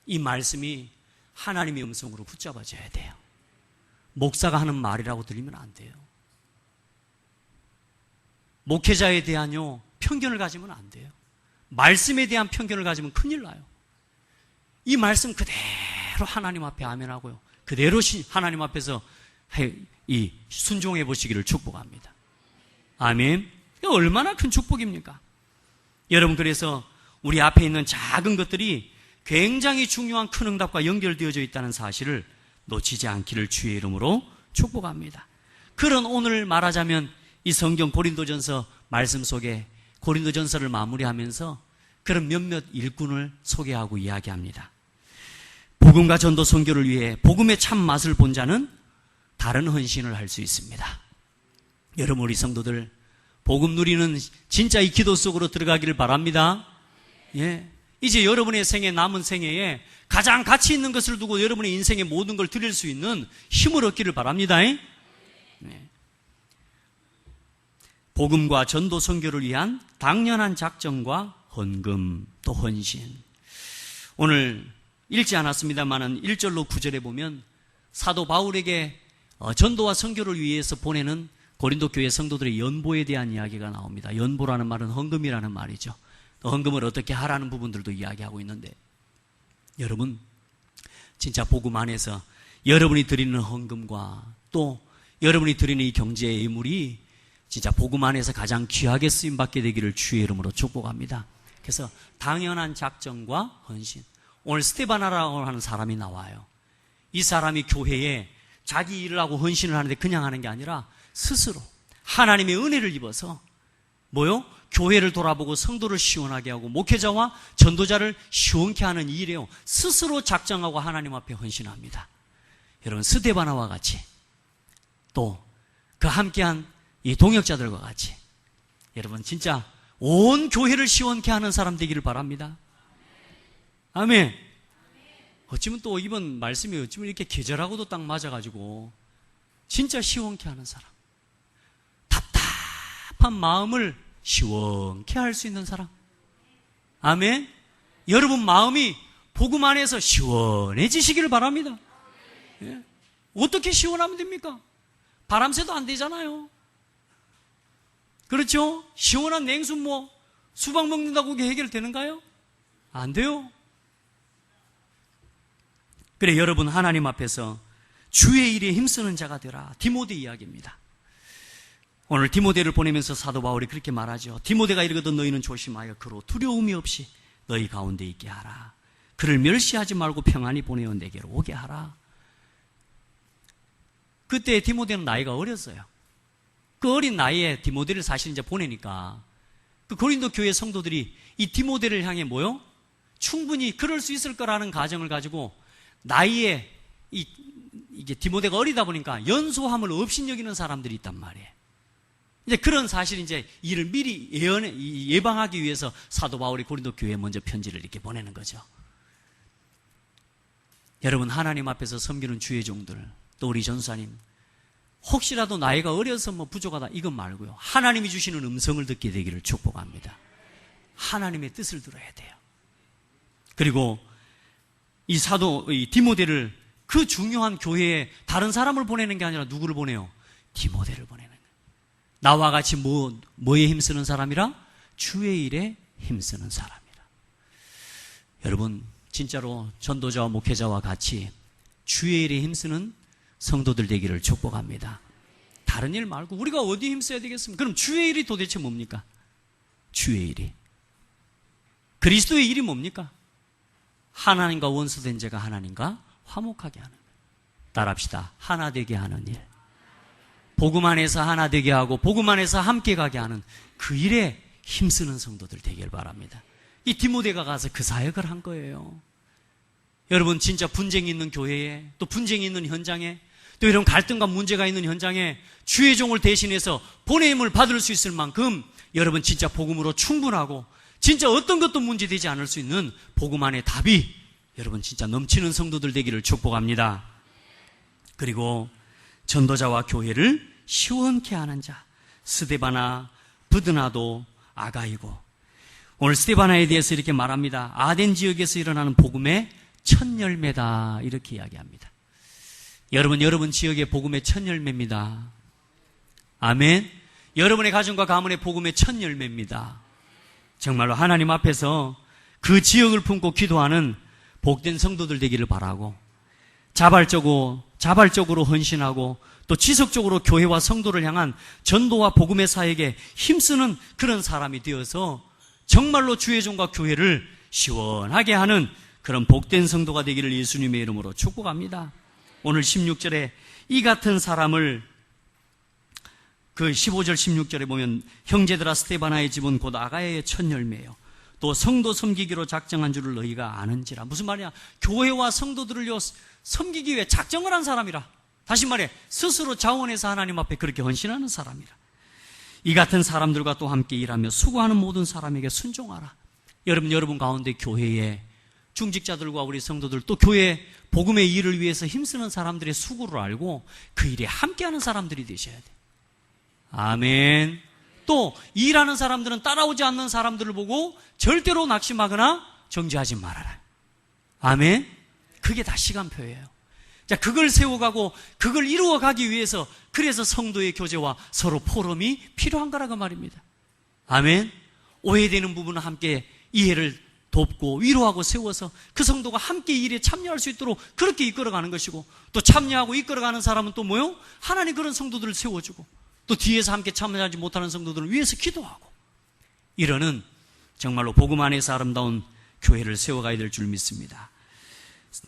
이 말씀이 하나님의 음성으로 붙잡아져야 돼요. 목사가 하는 말이라고 들리면 안 돼요. 목회자에 대한요 편견을 가지면 안 돼요. 말씀에 대한 편견을 가지면 큰일 나요. 이 말씀 그대로 하나님 앞에 아멘하고요, 그대로 하나님 앞에서 이 순종해 보시기를 축복합니다. 아멘. 얼마나 큰 축복입니까? 여러분, 그래서 우리 앞에 있는 작은 것들이 굉장히 중요한 큰 응답과 연결되어져 있다는 사실을 놓치지 않기를 주의 이름으로 축복합니다. 그런 오늘 말하자면 이 성경 고린도전서 말씀 속에 고린도전서를 마무리하면서 그런 몇몇 일꾼을 소개하고 이야기합니다. 복음과 전도 선교를 위해 복음의 참 맛을 본 자는 다른 헌신을 할 수 있습니다. 여러분, 우리 성도들 복음 누리는 진짜 이 기도 속으로 들어가기를 바랍니다. 예. 이제 여러분의 생애, 남은 생애에 가장 가치 있는 것을 두고 여러분의 인생의 모든 걸 드릴 수 있는 힘을 얻기를 바랍니다. 네. 복음과 전도 선교를 위한 당연한 작정과 헌금, 또 헌신. 오늘 읽지 않았습니다만은 1절로 9절에 보면 사도 바울에게 전도와 선교를 위해서 보내는 고린도 교회 성도들의 연보에 대한 이야기가 나옵니다. 연보라는 말은 헌금이라는 말이죠. 헌금을 어떻게 하라는 부분들도 이야기하고 있는데, 여러분 진짜 복음 안에서 여러분이 드리는 헌금과 또 여러분이 드리는 이 경제의 예물이 진짜 복음 안에서 가장 귀하게 쓰임받게 되기를 주의 이름으로 축복합니다. 그래서 당연한 작정과 헌신. 오늘 스테바나라고 하는 사람이 나와요. 이 사람이 교회에 자기 일을 하고 헌신을 하는데 그냥 하는 게 아니라 스스로 하나님의 은혜를 입어서 뭐요? 교회를 돌아보고 성도를 시원하게 하고 목회자와 전도자를 시원케 하는 일이에요. 스스로 작정하고 하나님 앞에 헌신합니다. 여러분 스데바나와 같이 또 그 함께한 이 동역자들과 같이 여러분 진짜 온 교회를 시원케 하는 사람 되기를 바랍니다. 아멘. 어쩌면 또 이번 말씀이 어쩌면 이렇게 계절하고도 딱 맞아가지고 진짜 시원케 하는 사람, 답답한 마음을 시원케 할 수 있는 사람. 아멘. 여러분 마음이 복음 안에서 시원해지시기를 바랍니다. 예? 어떻게 시원하면 됩니까? 바람 쐬도 안 되잖아요. 그렇죠? 시원한 냉수 수박 먹는다고 그게 해결되는가요? 안 돼요. 그래 여러분 하나님 앞에서 주의 일에 힘쓰는 자가 되라. 디모데 이야기입니다. 오늘 디모데를 보내면서 사도 바울이 그렇게 말하죠. 디모데가 이르거든 너희는 조심하여 그로 두려움이 없이 너희 가운데 있게 하라. 그를 멸시하지 말고 평안히 보내어 내게로 오게 하라. 그때 디모데는 나이가 어렸어요. 그 어린 나이에 디모데를 사실 이제 보내니까 그 고린도 교회 성도들이 이 디모데를 향해 뭐요? 충분히 그럴 수 있을 거라는 가정을 가지고 나이에 이게 디모데가 어리다 보니까 연소함을 업신여기는 사람들이 있단 말이에요. 이제 그런 사실 이제 이를 미리 예방하기 위해서 사도 바울이 고린도 교회에 먼저 편지를 이렇게 보내는 거죠. 여러분 하나님 앞에서 섬기는 주의 종들 또 우리 전사님 혹시라도 나이가 어려서 부족하다 이건 말고요. 하나님이 주시는 음성을 듣게 되기를 축복합니다. 하나님의 뜻을 들어야 돼요. 그리고 이 디모데를 그 중요한 교회에 다른 사람을 보내는 게 아니라 누구를 보내요? 디모데를 보내는 거예요. 나와 같이 뭐에 힘쓰는 사람이라? 주의 일에 힘쓰는 사람이라. 여러분 진짜로 전도자와 목회자와 같이 주의 일에 힘쓰는 성도들 되기를 축복합니다. 다른 일 말고 우리가 어디에 힘써야 되겠습니까? 그럼 주의 일이 도대체 뭡니까? 주의 일이 그리스도의 일이 뭡니까? 하나님과 원수된 자가 하나님과 화목하게 하는 거예요. 따라합시다. 하나 되게 하는 일. 복음 안에서 하나 되게 하고 복음 안에서 함께 가게 하는 그 일에 힘쓰는 성도들 되길 바랍니다. 이 디모데가 가서 그 사역을 한 거예요. 여러분 진짜 분쟁이 있는 교회에 또 분쟁이 있는 현장에 또 이런 갈등과 문제가 있는 현장에 주의 종을 대신해서 보냄을 받을 수 있을 만큼 여러분 진짜 복음으로 충분하고 진짜 어떤 것도 문제되지 않을 수 있는 복음 안의 답이 여러분 진짜 넘치는 성도들 되기를 축복합니다. 그리고 전도자와 교회를 시원케 하는 자 스데바나, 브드나도, 아가이고. 오늘 스데바나에 대해서 이렇게 말합니다. 아덴 지역에서 일어나는 복음의 첫 열매다 이렇게 이야기합니다. 여러분 지역의 복음의 첫 열매입니다. 아멘. 여러분의 가정과 가문의 복음의 첫 열매입니다. 정말로 하나님 앞에서 그 지역을 품고 기도하는 복된 성도들 되기를 바라고 자발적으로 헌신하고 또 지속적으로 교회와 성도를 향한 전도와 복음의 사역에 힘쓰는 그런 사람이 되어서 정말로 주의 종과 교회를 시원하게 하는 그런 복된 성도가 되기를 예수님의 이름으로 축복합니다. 오늘 16절에 이 같은 사람을 그 15절 16절에 보면 형제들아 스데바나의 집은 곧 아가야의 첫 열매예요. 또 성도 섬기기로 작정한 줄을 너희가 아는지라. 무슨 말이야? 교회와 성도들을요 섬기기 위해 작정을 한 사람이라. 다시 말해 스스로 자원해서 하나님 앞에 그렇게 헌신하는 사람이라. 이 같은 사람들과 또 함께 일하며 수고하는 모든 사람에게 순종하라. 여러분 가운데 교회에 중직자들과 우리 성도들 또 교회 복음의 일을 위해서 힘쓰는 사람들의 수고를 알고 그 일에 함께하는 사람들이 되셔야 돼요. 아멘. 또 일하는 사람들은 따라오지 않는 사람들을 보고 절대로 낙심하거나 정죄하지 말아라. 아멘. 그게 다 시간표예요. 자, 그걸 세워가고 그걸 이루어가기 위해서 그래서 성도의 교제와 서로 포럼이 필요한 거라고 말입니다. 아멘. 오해되는 부분은 함께 이해를 돕고 위로하고 세워서 그 성도가 함께 이 일에 참여할 수 있도록 그렇게 이끌어가는 것이고, 또 참여하고 이끌어가는 사람은 또 뭐요? 하나님 그런 성도들을 세워주고, 또 뒤에서 함께 참여하지 못하는 성도들을 위해서 기도하고, 이러는 정말로 복음 안에서 아름다운 교회를 세워가야 될 줄 믿습니다.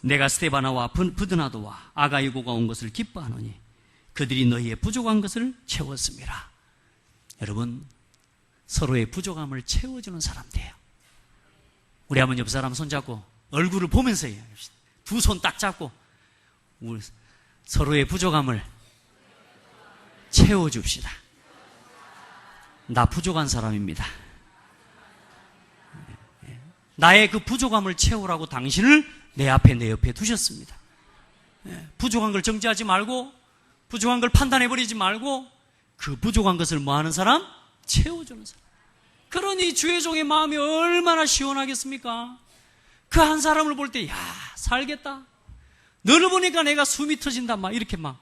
내가 스데바나와 부드나도와 아가이고가 온 것을 기뻐하노니 그들이 너희의 부족한 것을 채웠습니다. 여러분, 서로의 부족함을 채워주는 사람 돼요. 우리 한번 옆 사람 손잡고 얼굴을 보면서 얘기합시다. 두 손 딱 잡고 우리 서로의 부족함을 채워줍시다. 나 부족한 사람입니다. 나의 그 부족함을 채우라고 당신을 내 앞에 내 옆에 두셨습니다. 부족한 걸 정죄하지 말고, 부족한 걸 판단해버리지 말고, 그 부족한 것을 뭐하는 사람? 채워주는 사람. 그러니 주의 종의 마음이 얼마나 시원하겠습니까? 그 한 사람을 볼 때, 야, 살겠다. 너를 보니까 내가 숨이 터진다. 막 이렇게 막.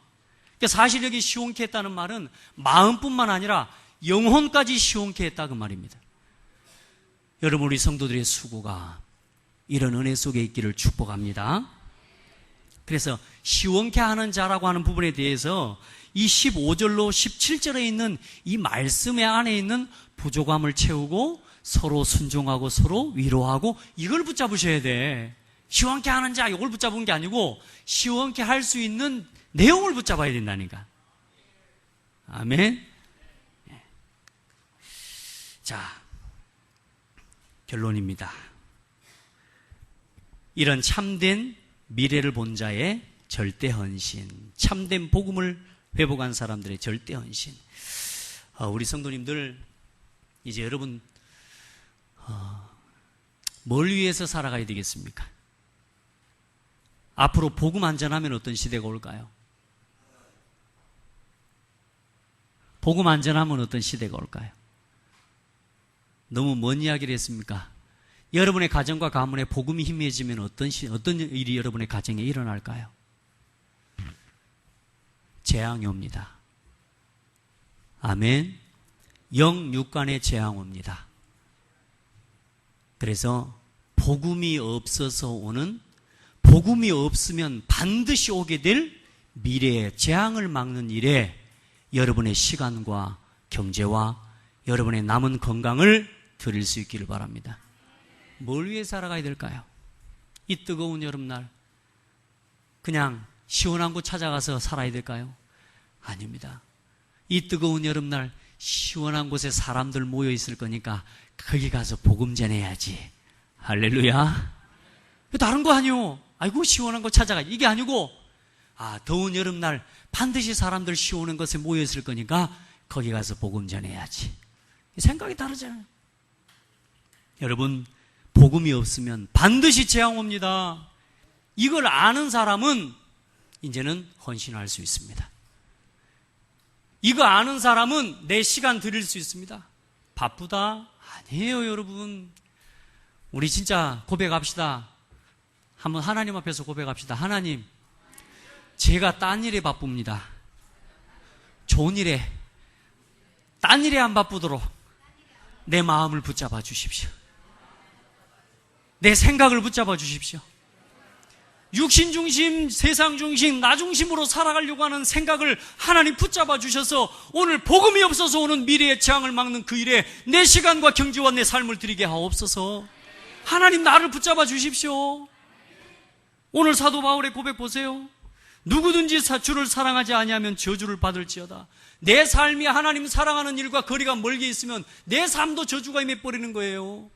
그러니까 사실 여기 시원케 했다는 말은 마음뿐만 아니라 영혼까지 시원케 했다 그 말입니다. 여러분, 우리 성도들의 수고가 이런 은혜 속에 있기를 축복합니다. 그래서 시원케 하는 자라고 하는 부분에 대해서 이 15절로 17절에 있는 이 말씀의 안에 있는 부족함을 채우고 서로 순종하고 서로 위로하고, 이걸 붙잡으셔야 돼. 시원케 하는 자 이걸 붙잡은 게 아니고 시원케 할 수 있는 내용을 붙잡아야 된다니까. 아멘. 자, 결론입니다. 이런 참된 미래를 본 자의 절대 헌신, 참된 복음을 회복한 사람들의 절대 헌신. 우리 성도님들, 이제 여러분 뭘 위해서 살아가야 되겠습니까? 앞으로 복음 안전하면 어떤 시대가 올까요? 복음 안전하면 어떤 시대가 올까요? 너무 먼 이야기를 했습니까? 여러분의 가정과 가문에 복음이 희미해지면 어떤 일이 여러분의 가정에 일어날까요? 재앙이 옵니다. 아멘. 영육간의 재앙 옵니다. 그래서 복음이 없어서 오는, 복음이 없으면 반드시 오게 될 미래의 재앙을 막는 일에 여러분의 시간과 경제와 여러분의 남은 건강을 드릴 수 있기를 바랍니다. 뭘 위해 살아가야 될까요? 이 뜨거운 여름날 그냥 시원한 곳 찾아가서 살아야 될까요? 아닙니다. 이 뜨거운 여름날 시원한 곳에 사람들 모여 있을 거니까 거기 가서 복음 전해야지. 할렐루야. 다른 거 아니요. 아이고 시원한 곳 찾아가. 이게 아니고, 더운 여름날 반드시 사람들 시원한 곳에 모여 있을 거니까 거기 가서 복음 전해야지. 생각이 다르잖아요. 여러분, 복음이 없으면 반드시 재앙 옵니다. 이걸 아는 사람은 이제는 헌신할 수 있습니다. 이거 아는 사람은 내 시간 드릴 수 있습니다. 바쁘다? 아니에요, 여러분. 우리 진짜 고백합시다. 한번 하나님 앞에서 고백합시다. 하나님, 제가 딴 일에 바쁩니다. 좋은 일에, 딴 일에 안 바쁘도록 내 마음을 붙잡아 주십시오. 내 생각을 붙잡아 주십시오. 육신 중심, 세상 중심, 나 중심으로 살아가려고 하는 생각을 하나님 붙잡아 주셔서 오늘 복음이 없어서 오는 미래의 재앙을 막는 그 일에 내 시간과 경제와 내 삶을 드리게 하옵소서. 하나님 나를 붙잡아 주십시오. 오늘 사도 바울의 고백 보세요. 누구든지 주를 사랑하지 아니하면 저주를 받을지어다. 내 삶이 하나님 사랑하는 일과 거리가 멀게 있으면 내 삶도 저주가 임해버리는 거예요.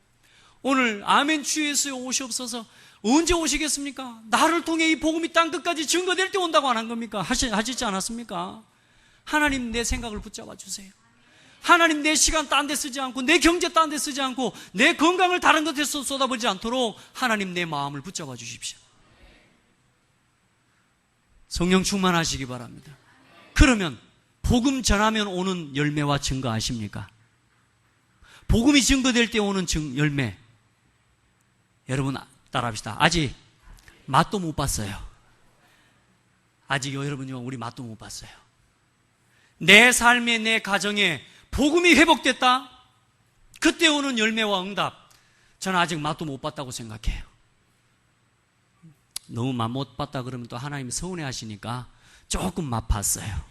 오늘 아멘 주 예수여 오시옵소서. 언제 오시겠습니까? 나를 통해 이 복음이 땅끝까지 증거될 때 온다고 안 한 겁니까? 하시지 않았습니까? 하나님 내 생각을 붙잡아 주세요. 하나님 내 시간 딴 데 쓰지 않고 내 경제 딴 데 쓰지 않고 내 건강을 다른 것에 쏟아보지 않도록 하나님 내 마음을 붙잡아 주십시오. 성령 충만하시기 바랍니다. 그러면 복음 전하면 오는 열매와 증거 아십니까? 복음이 증거될 때 오는 열매, 여러분 따라합시다. 아직 맛도 못 봤어요. 아직 여러분요, 우리 맛도 못 봤어요. 내 삶에, 내 가정에 복음이 회복됐다? 그때 오는 열매와 응답, 저는 아직 맛도 못 봤다고 생각해요. 너무 맛 못 봤다 그러면 또 하나님이 서운해 하시니까 조금 맛 봤어요.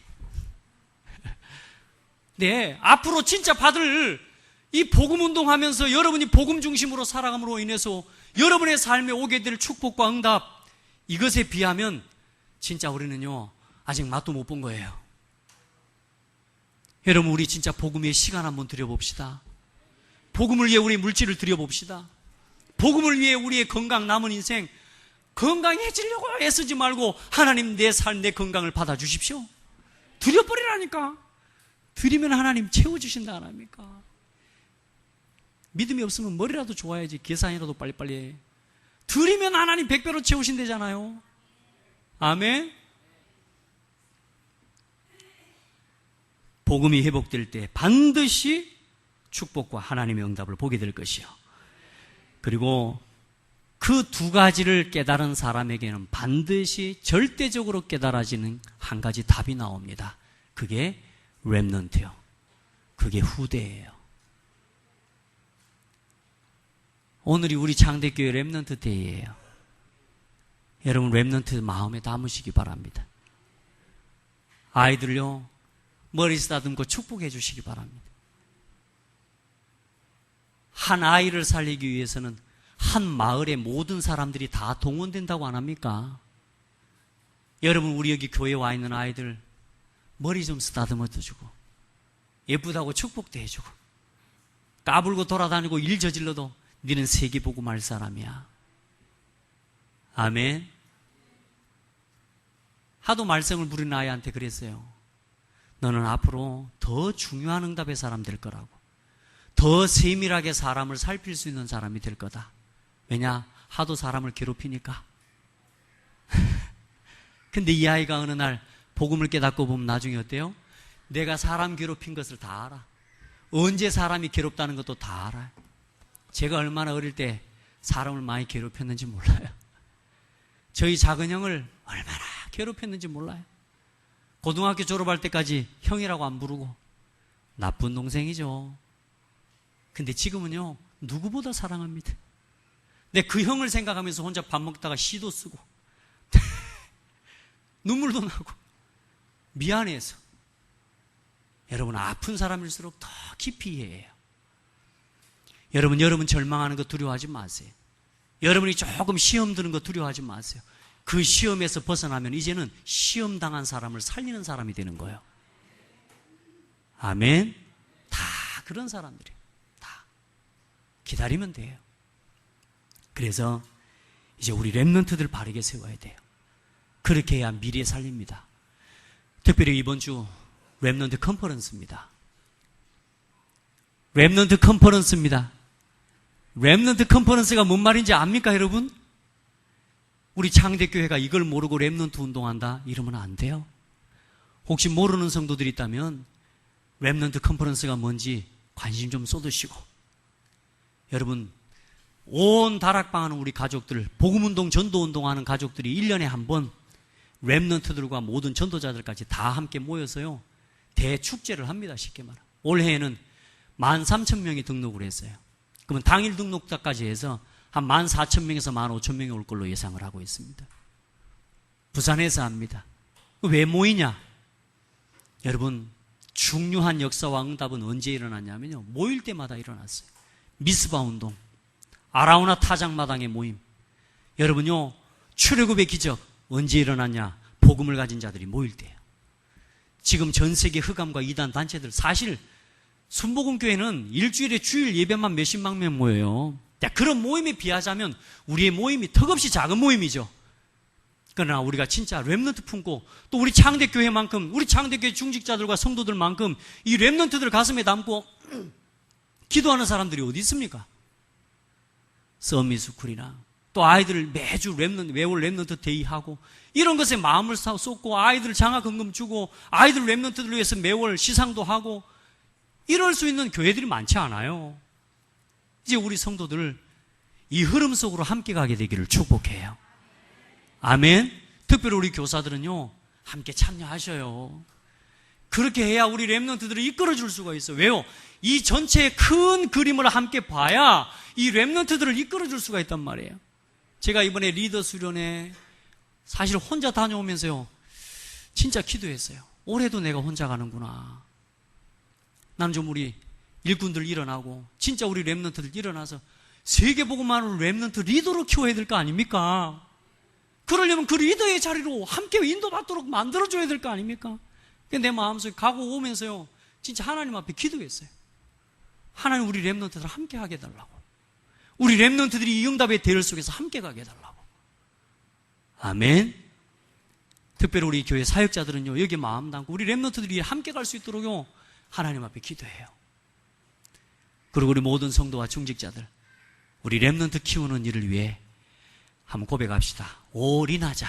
네, 앞으로 진짜 받을 이 복음 운동하면서 여러분이 복음 중심으로 살아감으로 인해서 여러분의 삶에 오게 될 축복과 응답, 이것에 비하면 진짜 우리는요, 아직 맛도 못 본 거예요. 여러분, 우리 진짜 복음 위에 시간 한번 들여봅시다. 복음을 위해 우리 물질을 들여봅시다. 복음을 위해 우리의 건강, 남은 인생 건강해지려고 애쓰지 말고 하나님, 내 삶, 내 건강을 받아주십시오. 드려버리라니까. 드리면 하나님 채워주신다 안 합니까? 믿음이 없으면 머리라도 좋아야지 계산이라도 빨리빨리 해. 드리면 하나님 100배로 채우신대잖아요. 아멘. 복음이 회복될 때 반드시 축복과 하나님의 응답을 보게 될 것이요. 그리고 그 두 가지를 깨달은 사람에게는 반드시 절대적으로 깨달아지는 한 가지 답이 나옵니다. 그게 렘넌트요. 그게 후대예요. 오늘이 우리 창대교회 렘넌트 데이예요. 여러분, 렘넌트 마음에 담으시기 바랍니다. 아이들요, 머리 쓰다듬고 축복해 주시기 바랍니다. 한 아이를 살리기 위해서는 한 마을의 모든 사람들이 다 동원된다고 안 합니까? 여러분, 우리 여기 교회에 와 있는 아이들 머리 좀 쓰다듬어 주고 예쁘다고 축복도 해주고 까불고 돌아다니고 일 저질러도 너는 세계 보고 말 사람이야. 아멘. 하도 말썽을 부리는 아이한테 그랬어요. 너는 앞으로 더 중요한 응답의 사람 될 거라고. 더 세밀하게 사람을 살필 수 있는 사람이 될 거다. 왜냐? 하도 사람을 괴롭히니까. 근데 이 아이가 어느 날 복음을 깨닫고 보면 나중에 어때요? 내가 사람 괴롭힌 것을 다 알아. 언제 사람이 괴롭다는 것도 다 알아요. 제가 얼마나 어릴 때 사람을 많이 괴롭혔는지 몰라요. 저희 작은 형을 얼마나 괴롭혔는지 몰라요. 고등학교 졸업할 때까지 형이라고 안 부르고 나쁜 동생이죠. 근데 지금은요, 누구보다 사랑합니다. 근데 그 형을 생각하면서 혼자 밥 먹다가 시도 쓰고 눈물도 나고 미안해서. 여러분, 아픈 사람일수록 더 깊이 이해해요. 여러분 절망하는 거 두려워하지 마세요. 여러분이 조금 시험 드는 거 두려워하지 마세요. 그 시험에서 벗어나면 이제는 시험 당한 사람을 살리는 사람이 되는 거예요. 아멘. 다 그런 사람들이에요. 다 기다리면 돼요. 그래서 이제 우리 렘넌트들 바르게 세워야 돼요. 그렇게 해야 미래 살립니다. 특별히 이번 주 렘넌트 컨퍼런스입니다. 렘넌트 컨퍼런스입니다. 렘넌트 컨퍼런스가 뭔 말인지 압니까, 여러분? 우리 창대교회가 이걸 모르고 렘넌트 운동한다? 이러면 안 돼요. 혹시 모르는 성도들이 있다면 렘넌트 컨퍼런스가 뭔지 관심 좀 쏟으시고, 여러분, 온 다락방하는 우리 가족들, 복음운동, 전도운동하는 가족들이 1년에 한 번 렘넌트들과 모든 전도자들까지 다 함께 모여서요, 대축제를 합니다. 쉽게 말하면. 올해에는 13,000명이 등록을 했어요. 그러면 당일 등록자까지 해서 한 14,000명에서 15,000명이 올 걸로 예상을 하고 있습니다. 부산에서 합니다. 왜 모이냐? 여러분, 중요한 역사와 응답은 언제 일어났냐면요, 모일 때마다 일어났어요. 미스바 운동, 아라우나 타작마당의 모임. 여러분요, 출애굽의 기적 언제 일어났냐? 복음을 가진 자들이 모일 때예요. 지금 전 세계 흑암과 이단 단체들, 사실 순복음교회는 일주일에 주일 예배만 몇십만 명 모여요. 그런 모임에 비하자면 우리의 모임이 턱없이 작은 모임이죠. 그러나 우리가 진짜 렘넌트 품고, 또 우리 창대교회만큼, 우리 창대교회 중직자들과 성도들만큼 이 렘넌트들 가슴에 담고 기도하는 사람들이 어디 있습니까? 서밋스쿨이나 또 아이들을 매주 매월 렘넌트 데이하고 이런 것에 마음을 쏟고 아이들 장학금금 주고 아이들 렘넌트들 위해서 매월 시상도 하고 이럴 수 있는 교회들이 많지 않아요. 이제 우리 성도들 이 흐름 속으로 함께 가게 되기를 축복해요. 아멘. 특별히 우리 교사들은요, 함께 참여하셔요. 그렇게 해야 우리 렘넌트들을 이끌어줄 수가 있어요. 왜요? 이 전체의 큰 그림을 함께 봐야 이 렘넌트들을 이끌어줄 수가 있단 말이에요. 제가 이번에 리더 수련회 사실 혼자 다녀오면서요, 진짜 기도했어요. 올해도 내가 혼자 가는구나. 나는 좀 우리 일꾼들 일어나고 진짜 우리 렘넌트들 일어나서 세계복음만으로 렘넌트 리더로 키워야 될 거 아닙니까? 그러려면 그 리더의 자리로 함께 인도받도록 만들어줘야 될 거 아닙니까? 내 마음속에 가고 오면서요, 진짜 하나님 앞에 기도했어요. 하나님 우리 렘넌트들 함께 하게 해달라고. 우리 렘넌트들이 이 응답의 대열 속에서 함께 가게 해달라고. 아멘. 특별히 우리 교회 사역자들은요, 여기 마음 담고 우리 렘넌트들이 함께 갈 수 있도록요, 하나님 앞에 기도해요. 그리고 우리 모든 성도와 중직자들, 우리 렘넌트 키우는 일을 위해 한번 고백합시다. 올인하자.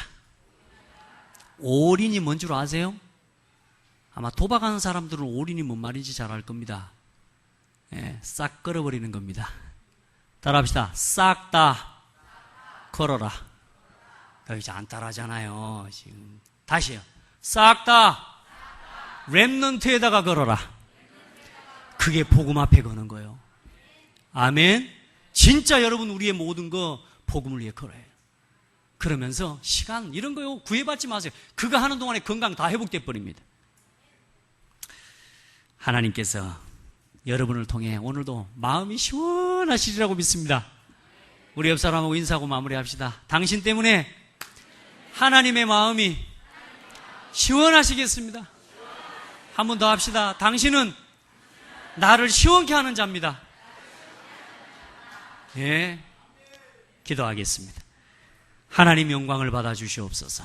올인이 뭔 줄 아세요? 아마 도박하는 사람들은 올인이 뭔 말인지 잘 알 겁니다. 예, 싹 걸어버리는 겁니다. 따라합시다. 싹 다 걸어라. 이제 안 따라하잖아요. 지금 다시요. 싹 다 렘넌트에다가 걸어라. 그게 복음 앞에 거는 거예요. 아멘. 진짜 여러분 우리의 모든 거 복음을 위해 걸어요. 그러면서 시간 이런 거요 구애받지 마세요. 그거 하는 동안에 건강 다 회복돼 버립니다. 하나님께서 여러분을 통해 오늘도 마음이 시원하시리라고 믿습니다. 우리 옆 사람하고 인사하고 마무리합시다. 당신 때문에 하나님의 마음이 시원하시겠습니다. 한 번 더 합시다. 당신은 나를 시원케 하는 자입니다. 예, 기도하겠습니다. 하나님 영광을 받아 주시옵소서.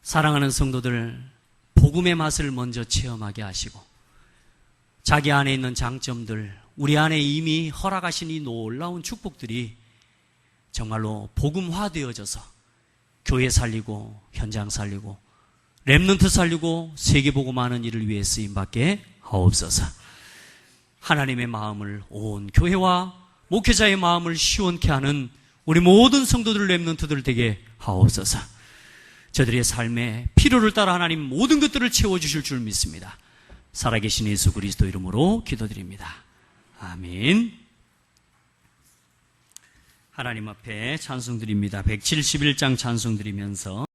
사랑하는 성도들, 복음의 맛을 먼저 체험하게 하시고 자기 안에 있는 장점들, 우리 안에 이미 허락하신 이 놀라운 축복들이 정말로 복음화되어져서 교회 살리고 현장 살리고 렘넌트 살리고 세계복음하는 일을 위해 쓰임받게 하옵소서. 하나님의 마음을 온 교회와 목회자의 마음을 시원케 하는 우리 모든 성도들 렘넌트들 되게 하옵소서. 저들의 삶의 필요를 따라 하나님 모든 것들을 채워주실 줄 믿습니다. 살아계신 예수 그리스도 이름으로 기도드립니다. 아멘. 하나님 앞에 찬송드립니다. 171장 찬송드리면서